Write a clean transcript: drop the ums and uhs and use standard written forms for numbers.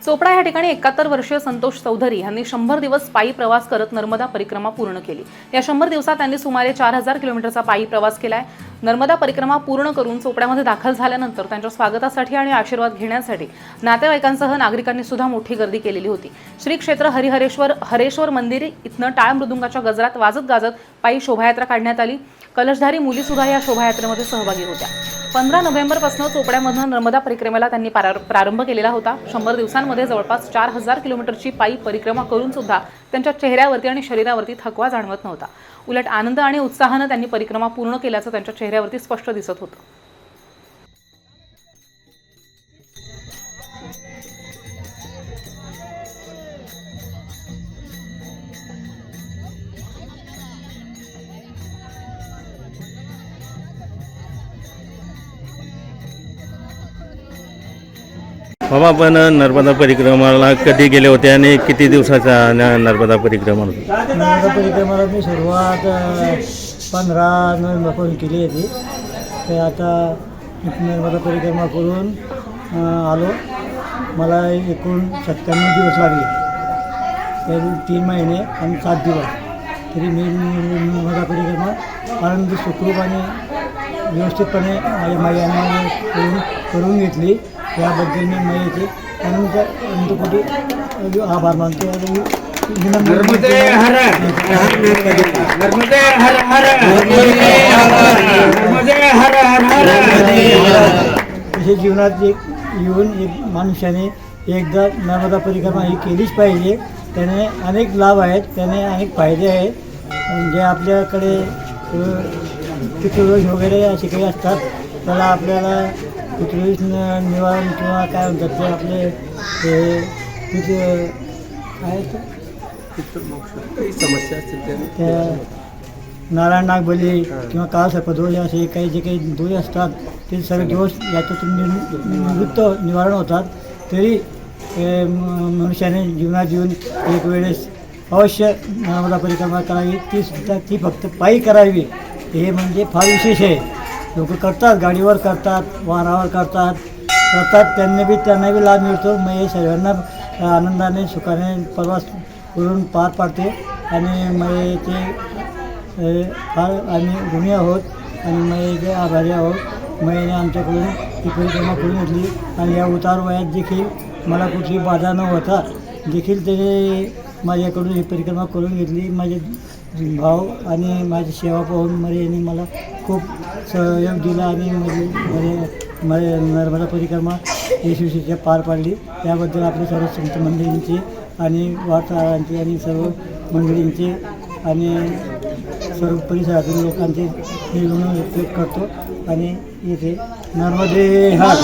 चोपडा या ठिकाणी 71 वर्षीय संतोष चौधरी यांनी 100 दिवस पायी प्रवास करत नर्मदा परिक्रमा पूर्ण केली। या 100 दिवसात त्यांनी सुमारे 4000 किलोमीटरचा पायी प्रवास केलाय। नर्मदा परिक्रमा पूर्ण करून चोपड्यामध्ये दाखल झाल्यानंतर त्यांच्या स्वागतासाठी आणि आशीर्वाद घेण्यासाठी नातेवाईकांसह नागरिकांनी सुद्धा मोठी गर्दी केलेली होती। श्री क्षेत्र हरेश्वर मंदिर इथनं टाळ मृदुंगाच्या गजरात वाजत गाजत पायी शोभायात्रा काढण्यात आली। कलशधारी मुली सुद्धा या शोभायात्रेमध्ये सहभागी होत्या। 15 नोव्हेंबरपासून चोपड्यामधून नर्मदा परिक्रमेला त्यांनी प्रारंभ केलेला होता। 100 दिवसांमध्ये जवळपास 4000 किलोमीटरची पायी परिक्रमा करून सुद्धा त्यांच्या चेहऱ्यावरती आणि शरीरावरती थकवा जाणवत नव्हता। उलट आनंद आणि उत्साहाने त्यांनी परिक्रमा पूर्ण केल्याचं त्यांच्या चेहऱ्यावरती स्पष्ट दिसत होतं। बाबा, आपण नर्मदा परिक्रमाला कधी गेले होते आणि किती दिवसाचा नर्मदा परिक्रमा होती? नर्मदा परिक्रमाला मी सुरुवात 15 नोव्हेंबरपासून केली होती। ते आता नर्मदा परिक्रमा करून आलो। मला एकूण 97 दिवस लागले, तरी 3 महिने आणि 7 दिवस। तरी मी नर्मदा परिक्रमा आनंदी सुखरूप आणि व्यवस्थितपणे माझ्या मायाने करून घेतली। याबद्दल मी माहिती अनंत आभार मानतो। तसे जीवनात येऊन एक मनुष्याने एकदा नर्मदा परिक्रमा ही केलीच पाहिजे। त्याने अनेक लाभ आहेत, त्याने अनेक फायदे आहेत। जे आपल्याकडे पितृदोष वगैरे असे काही असतात, त्याला आपल्याला पितृदोष निवारण किंवा काय म्हणतात ते आपले काय काही समस्या असतील त्या नारायण नागबली किंवा काळसर्पदोष असे काही जे काही दोष असतात ते सर्व दोष याच्यातून निवारण होतात। तरी मनुष्याने जीवनात येऊन एक वेळेस अवश्य नर्मदा परिक्रमा करावी, ती सुद्धा ती फक्त पायी करावी। हे म्हणजे फार विशेष आहे। लोक करतात, गाडीवर करतात, वाहनावर करतात, त्यांना बी लाभ मिळतो। मग हे सर्वांना आनंदाने सुखाने प्रवास करून पार पाडते आणि मग ते फार आम्ही ऋणी आहोत आणि मग ते आभारी आहोत। मग आमच्याकडून ही परिक्रमा करून घेतली आणि या उतार वयात देखील मला कुठली बाधा न होता देखील त्याने माझ्याकडून ही परिक्रमा करून घेतली। माझे भाव आणि माझी सेवा पाहून यांनी मला खूप सहयोग दिला आणि माझे नर्मदा परिक्रमा यशस्वीरित्या पार पाडली। त्याबद्दल आपले सर्व संत मंडळींचे आणि वार्ताहरांचे आणि सर्व मंडळींचे आणि सर्व परिसरातील लोकांचे मी ऋण व्यक्त करतो आणि येथे नर्मदे हर।